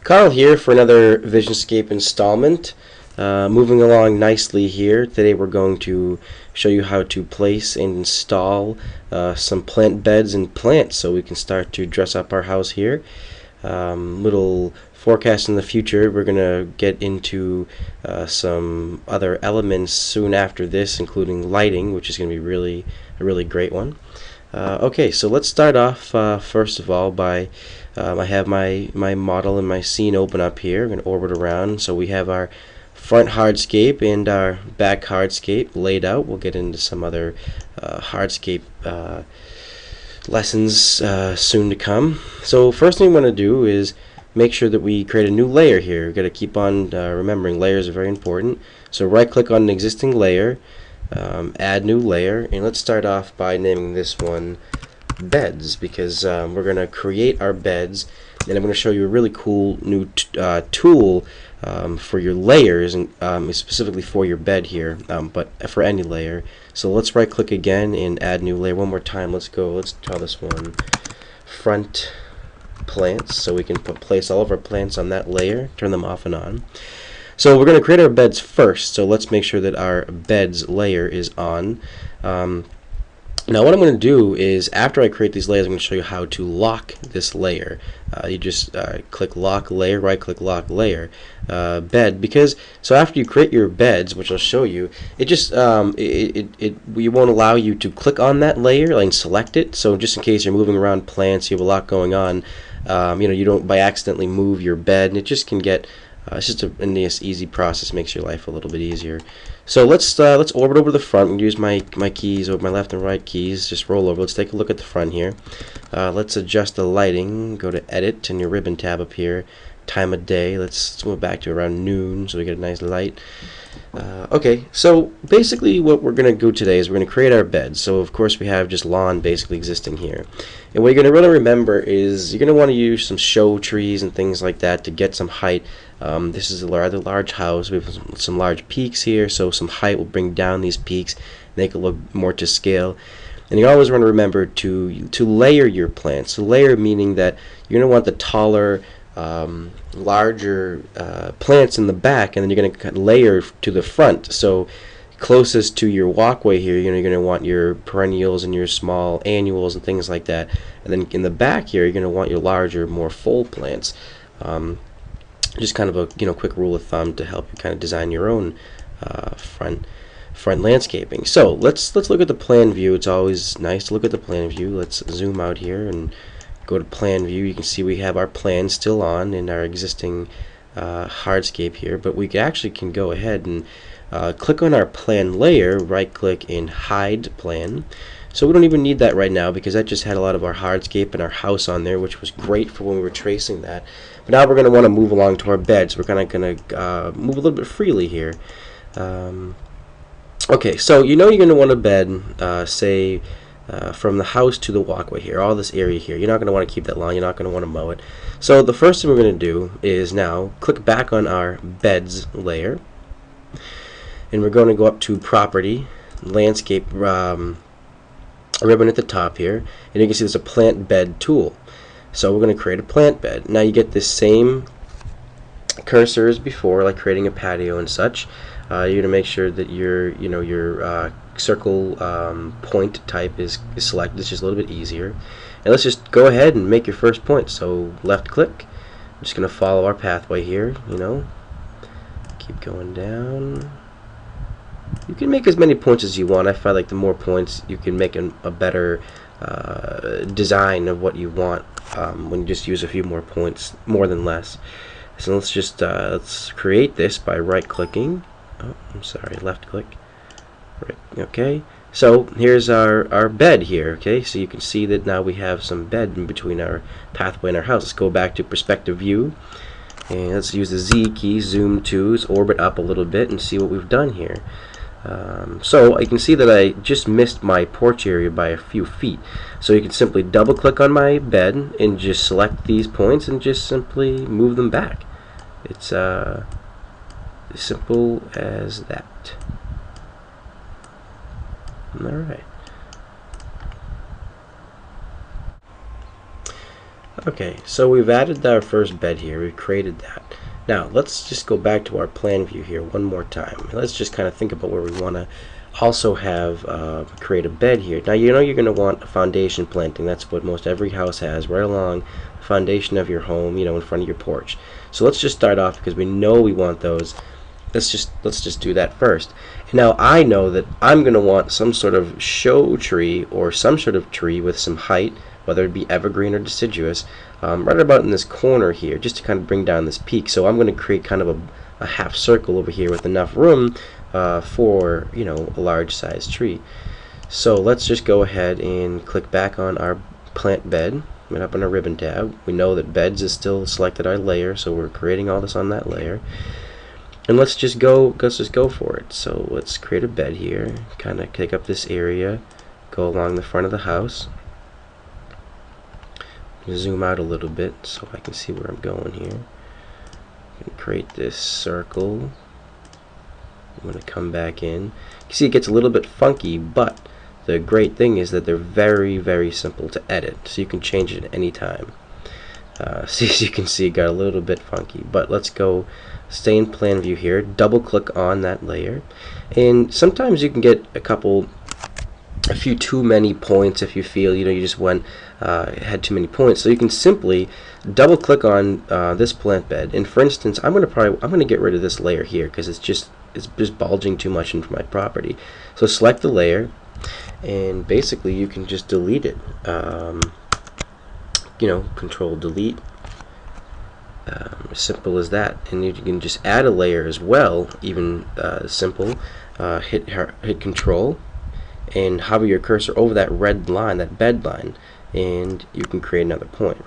Carl here for another Visionscape installment. Moving along nicely here. Today we're going to show you how to place and install some plant beds and plants so we can start to dress up our house here. Little forecast in the future. We're going to get into some other elements soon after this, including lighting, which is going to be a really great one. Okay, so let's start off first of all by I have my model and my scene open up here. I'm going to orbit around. So we have our front hardscape and our back hardscape laid out. We'll get into some other hardscape lessons soon to come. So first thing we want to do is make sure that we create a new layer here. We've got to keep on remembering layers are very important. So right click on an existing layer, add new layer, and let's start off by naming this one beds, because we're going to create our beds, and I'm going to show you a really cool new tool for your layers, and specifically for your bed here, but for any layer. So let's right click again and add new layer one more time. Let's call this one front plants, so we can place all of our plants on that layer, turn them off and on. So we're going to create our beds first, so let's make sure that our beds layer is on. Now what I'm going to do is, after I create these layers, I'm going to show you how to lock this layer. You just click lock layer, right click lock layer, bed, because so after you create your beds, which I'll show you, it just we won't allow you to click on that layer and select it. So just in case you're moving around plants, you have a lot going on, you don't by accidentally move your bed, and it just can get it's just a nice, easy process. Makes your life a little bit easier. So let's orbit over the front and use my keys, or my left and right keys. Just roll over. Let's take a look at the front here. Let's adjust the lighting. Go to Edit and your ribbon tab up here. Time of day. Let's move back to around noon so we get a nice light. Okay, so basically what we're going to do today is we're going to create our beds. So of course we have just lawn basically existing here. And what you're going to really remember is you're going to want to use some show trees and things like that to get some height. This is a rather large house. We have some large peaks here, so some height will bring down these peaks, make it look more to scale. And you always want to remember to layer your plants. So layer meaning that you're going to want the taller, larger plants in the back, and then you're going to layer to the front. So closest to your walkway here, you're going to want your perennials and your small annuals and things like that. And then in the back here, you're going to want your larger, more full plants. Just kind of a quick rule of thumb to help you kind of design your own front landscaping. So let's look at the plan view. It's always nice to look at the plan view. Let's zoom out here and go to plan view. You can see we have our plan still on in our existing hardscape here, but we actually can go ahead and click on our plan layer, right click and hide plan. So we don't even need that right now, because that just had a lot of our hardscape and our house on there, which was great for when we were tracing that. But now we're going to want to move along to our beds. We're kind of going to move a little bit freely here. Okay, so you're going to want a bed, say, from the house to the walkway here, all this area here. You're not going to want to keep that lawn. You're not going to want to mow it. So the first thing we're going to do is now click back on our beds layer, and we're going to go up to property, landscape, ribbon at the top here, and you can see there's a plant bed tool. So we're going to create a plant bed. Now you get this same cursor as before, like creating a patio and such. You're going to make sure that your circle point type is selected. It's just a little bit easier. And let's just go ahead and make your first point. So left click. I'm just going to follow our pathway here. Keep going down. You can make as many points as you want. I find like the more points, you can make a better design of what you want when you just use a few more points, more than less. So let's just let's create this by right clicking. Oh, I'm sorry, left click. Right. Okay. So here's our bed here. Okay. So you can see that now we have some bed in between our pathway and our house. Let's go back to perspective view, and let's use the Z key, zoom to, let's orbit up a little bit and see what we've done here. So you can see that I just missed my porch area by a few feet. So you can simply double click on my bed and just select these points and just simply move them back. It's as simple as that. Alright. Okay, so we've added our first bed here. We've created that. Now let's just go back to our plan view here one more time. Let's just kind of think about where we want to also have create a bed here. Now you know you're going to want a foundation planting. That's what most every house has, right along the foundation of your home, you know, in front of your porch. So let's just start off because we know we want those. Let's just do that first. And now I know that I'm going to want some sort of show tree or some sort of tree with some height, whether it be evergreen or deciduous, right about in this corner here, just to kind of bring down this peak. So I'm going to create kind of a half circle over here with enough room for, you know, a large size tree. So let's just go ahead and click back on our plant bed and up on our ribbon tab. We know that beds is still selected our layer, so we're creating all this on that layer. And let's just go for it. So let's create a bed here, kind of take up this area, go along the front of the house. Zoom out a little bit so I can see where I'm going here. And create this circle. I'm going to come back in. You see it gets a little bit funky, but the great thing is that they're very, very simple to edit, so you can change it at any time. So as you can see, it got a little bit funky, but let's go stay in plan view here, double click on that layer, and sometimes you can get a few too many points if you feel, you know, you just had too many points. So you can simply double click on this plant bed, and for instance I'm gonna get rid of this layer here because it's just bulging too much into my property. So select the layer, and basically you can just delete it. You know, control delete, as simple as that. And you can just add a layer as well, even simple. Hit control and hover your cursor over that red line, that bed line, and you can create another point.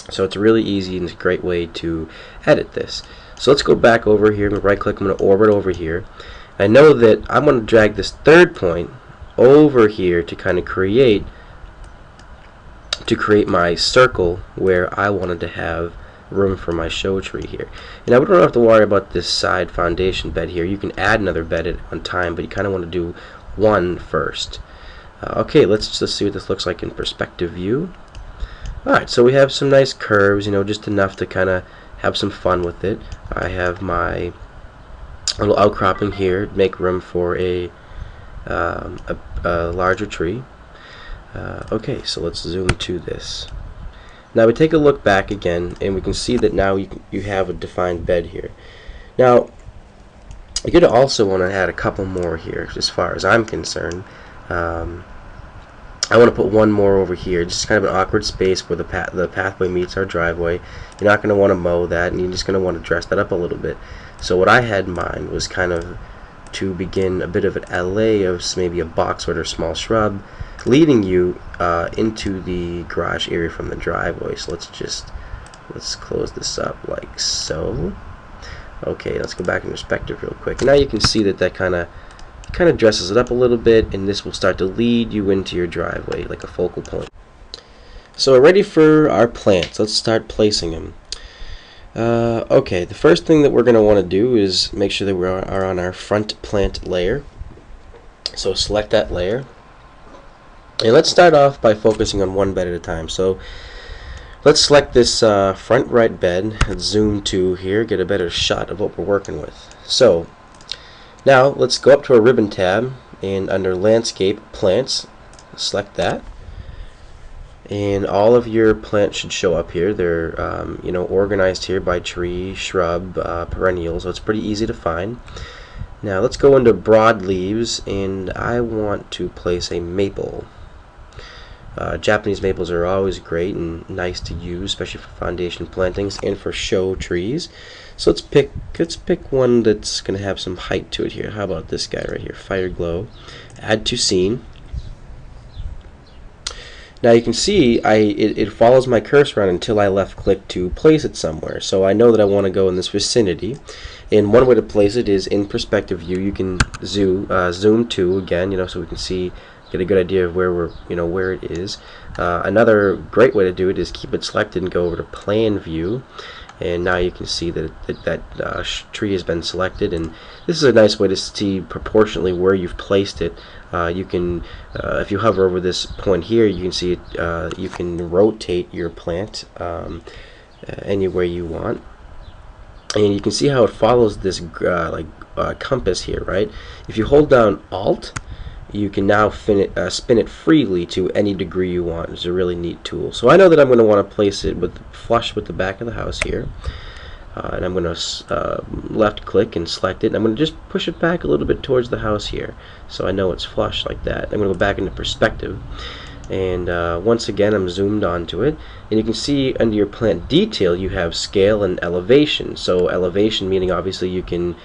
So it's really easy and it's a great way to edit this. So let's go back over here and right click. I'm going to orbit over here. I know that I'm going to drag this third point over here to kind of create my circle where I wanted to have room for my show tree here. And I don't have to worry about this side foundation bed here. You can add another bed at one time, but you kind of want to do one first. Okay, let's see what this looks like in perspective view. Alright, so we have some nice curves, you know, just enough to kind of have some fun with it. I have my little outcropping here, make room for a larger tree. Okay, so let's zoom to this. Now we take a look back again, and we can see that now you have a defined bed here. Now you're going to also want to add a couple more here, as far as I'm concerned. I want to put one more over here, just kind of an awkward space where the pathway meets our driveway. You're not going to want to mow that, and you're just going to want to dress that up a little bit. So what I had in mind was kind of to begin a bit of an alley of maybe a boxwood or small shrub, leading you into the garage area from the driveway. So let's close this up like so. Okay, let's go back in perspective real quick. Now you can see that kind of dresses it up a little bit, and this will start to lead you into your driveway like a focal point. So we're ready for our plants. Let's start placing them. Okay, the first thing that we're going to want to do is make sure that we are on our front plant layer. So select that layer. And let's start off by focusing on one bed at a time. So let's select this front right bed. Let's zoom to here, get a better shot of what we're working with. So now let's go up to our ribbon tab, and under landscape plants, select that. And all of your plants should show up here. They're you know, organized here by tree, shrub, perennial, so it's pretty easy to find. Now let's go into broadleaves, and I want to place a maple. Japanese maples are always great and nice to use, especially for foundation plantings and for show trees. So let's pick one that's going to have some height to it here. How about this guy right here, Fire Glow? Add to scene. Now you can see it follows my cursor around until I left click to place it somewhere. So I know that I want to go in this vicinity, and one way to place it is in perspective view. You can zoom to again, you know, so we can see, get a good idea of where it is. Another great way to do it is keep it selected and go over to Plan View, and now you can see that tree has been selected, and this is a nice way to see proportionally where you've placed it. You can, if you hover over this point here, you can see it, you can rotate your plant anywhere you want, and you can see how it follows this compass here, right? If you hold down Alt, you can now spin it freely to any degree you want. It's a really neat tool. So I know that I'm going to want to place it flush with the back of the house here, and I'm going to left click and select it, and I'm going to just push it back a little bit towards the house here, so I know it's flush like that. I'm going to go back into perspective, and once again I'm zoomed onto it, and you can see under your plant detail you have scale and elevation. So elevation meaning obviously you can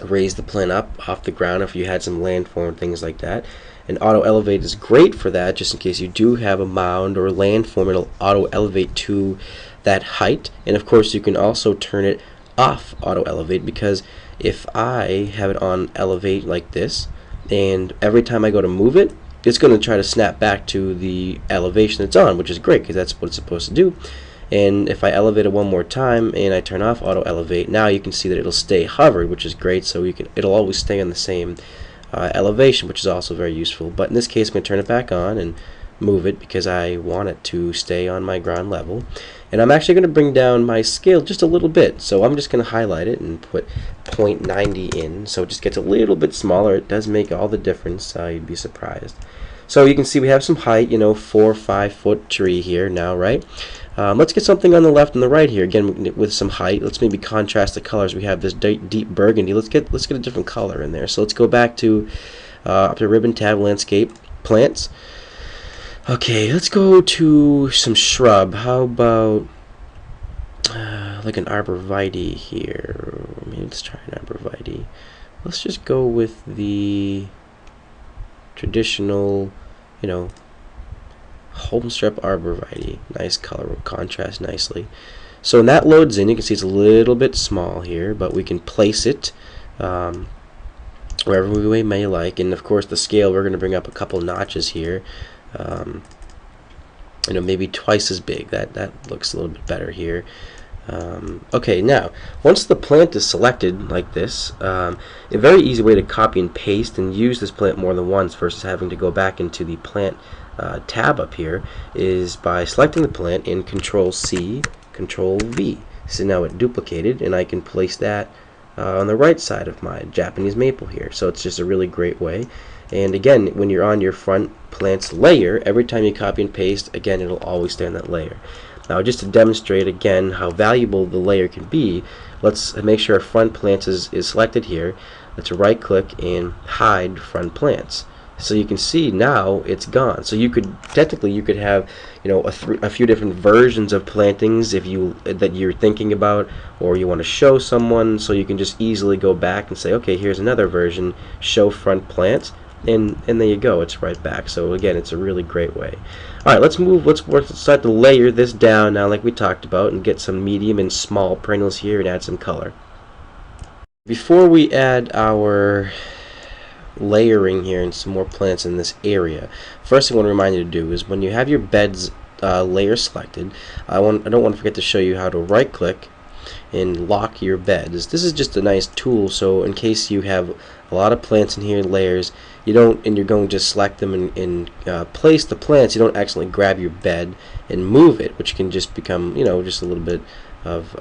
raise the plant up off the ground if you had some landform, things like that. And auto elevate is great for that, just in case you do have a mound or a landform. It'll auto elevate to that height. And of course you can also turn it off auto elevate, because if I have it on elevate like this, and every time I go to move it, it's going to try to snap back to the elevation it's on, which is great because that's what it's supposed to do. And if I elevate it one more time and I turn off auto elevate, now you can see that it'll stay hovered, which is great. So it'll always stay on the same elevation, which is also very useful. But in this case, I'm going to turn it back on and move it because I want it to stay on my ground level. And I'm actually going to bring down my scale just a little bit. So I'm just going to highlight it and put 0.90 in, so it just gets a little bit smaller. It does make all the difference. You'd be surprised. So you can see we have some height, 4 or 5 foot tree here now, right? Let's get something on the left and the right here, again with some height. Let's maybe contrast the colors. We have this deep burgundy. Let's get a different color in there. So let's go back to up to Ribbon tab, Landscape, Plants. Okay, let's go to some shrub. How about like an arborvitae here? Maybe let's try an arborvitae. Let's just go with the traditional, Holmstrup arborvitae. Nice color, will contrast nicely. So when that loads in, you can see it's a little bit small here, but we can place it wherever we may like. And of course the scale, we're going to bring up a couple notches here. Maybe twice as big. That looks a little bit better here. Okay, now once the plant is selected like this, a very easy way to copy and paste and use this plant more than once versus having to go back into the plant tab up here is by selecting the plant and Control C, Control V. So now it duplicated, and I can place that on the right side of my Japanese maple here. So it's just a really great way. And again, when you're on your front plants layer, every time you copy and paste, again, it'll always stay on that layer. Now, just to demonstrate again how valuable the layer can be, let's make sure our front plants is selected here. Let's right click and hide front plants. So you can see now it's gone. So you could technically have a few different versions of plantings that you're thinking about, or you want to show someone. So you can just easily go back and say, okay, here's another version, show front plants. And there you go, it's right back. So again, it's a really great way. Alright, let's start to layer this down now like we talked about, and get some medium and small perennials here and add some color. Before we add our layering here and some more plants in this area, first thing I want to remind you to do is when you have your beds layer selected, I don't want to forget to show you how to right click and lock your beds. This is just a nice tool, so in case you have a lot of plants in here, layers, you're going to select them and place the plants, you don't accidentally grab your bed and move it, which can just become, just a little bit of,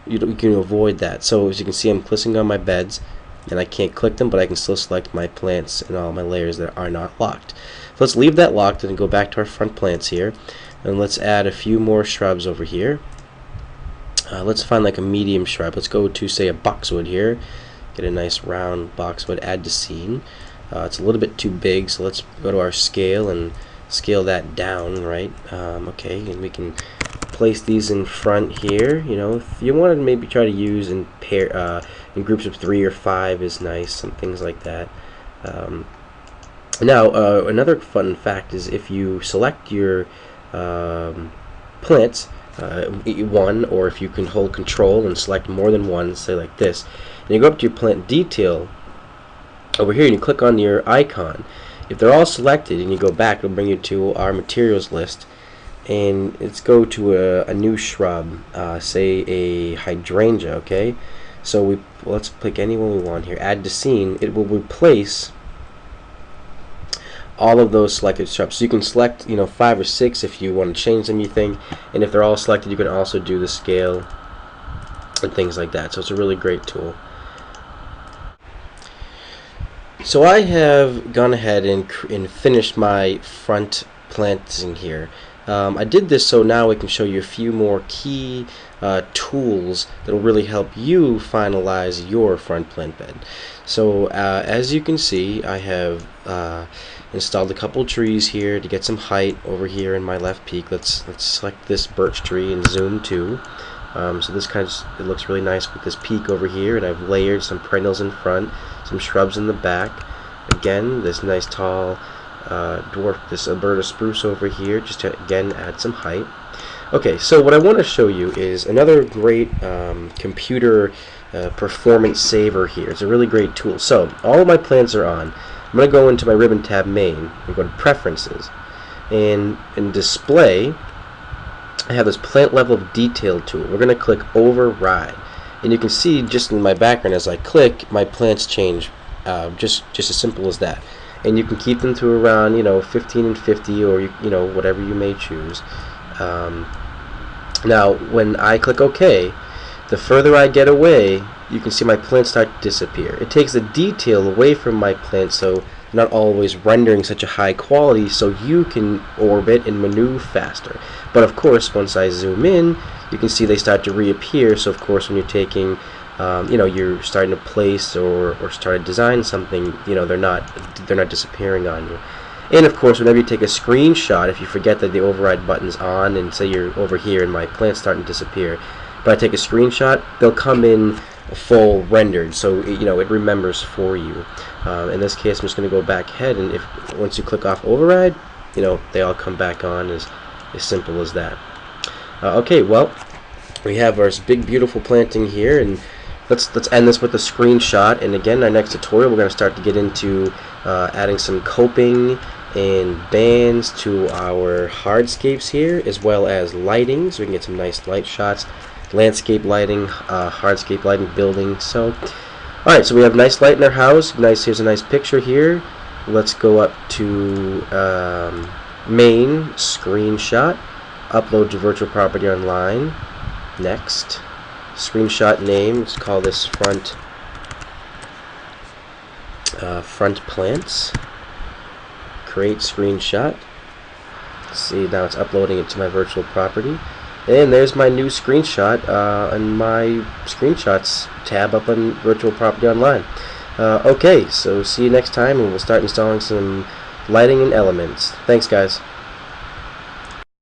you can avoid that. So as you can see, I'm clicking on my beds, and I can't click them, but I can still select my plants and all my layers that are not locked. So let's leave that locked and go back to our front plants here, and let's add a few more shrubs over here. Let's find like a medium shrub. Let's go to, say, a boxwood here. Get a nice round boxwood, add to scene. It's a little bit too big, so let's go to our scale and scale that down, right? Okay, and we can place these in front here. If you wanted to maybe try to use in in groups of 3 or 5 is nice, some things like that. Now, another fun fact is if you select your plants, one, or if you can hold Control and select more than one, say like this, and you go up to your plant detail over here and you click on your icon, If they're all selected and you go back, it'll bring you to our materials list, and let's go to a new shrub, say a hydrangea. Okay, so let's pick any one we want here. Add to scene. It will replace all of those selected shrubs. So you can select, 5 or 6 if you want to change them, you think, and if they're all selected, you can also do the scale and things like that. So it's a really great tool. So I have gone ahead and finished my front planting here. I did this so now we can show you a few more key tools that will really help you finalize your front plant bed. So as you can see, I have installed a couple trees here to get some height over here in my left peak. Let's select this birch tree and zoom to. So this it looks really nice with this peak over here, and I've layered some perennials in front, some shrubs in the back. Again, this nice tall dwarf, this Alberta spruce over here, just to again add some height. Okay, so what I want to show you is another great computer performance saver here. It's a really great tool. So all of my plants are on. I'm going to go into my ribbon tab main and go to preferences, and in display I have this plant level detail tool. We're going to click override, and you can see just in my background as I click, my plants change, just as simple as that. And you can keep them to around 15 and 50, or whatever you may choose. Now when I click OK, the further I get away, you can see my plants start to disappear. It takes the detail away from my plants, so they're not always rendering such a high quality, so you can orbit and maneuver faster. But of course, once I zoom in, you can see they start to reappear. So of course, when you're taking, you're starting to place or start to design something, they're not disappearing on you. And of course, whenever you take a screenshot, if you forget that the override button's on, and say you're over here and my plant's starting to disappear, but I take a screenshot, they'll come in full rendered, so it remembers for you. In this case, I'm just going to go back ahead, and once you click off override, they all come back on, as simple as that. Okay, well, we have our big beautiful planting here, and let's end this with a screenshot. And again, our next tutorial, we're going to start to get into adding some coping and bands to our hardscapes here, as well as lighting, so we can get some nice light shots, landscape lighting, hardscape lighting, building. So alright, so we have nice light in our house. Here's a nice picture here. Let's go up to main, screenshot, upload to virtual property online. Next, screenshot name, let's call this front plants. Create screenshot. See, now it's uploading it to my virtual property. And there's my new screenshot on my screenshots tab up on virtual property online. Okay, so see you next time, and we'll start installing some lighting and elements. Thanks, guys.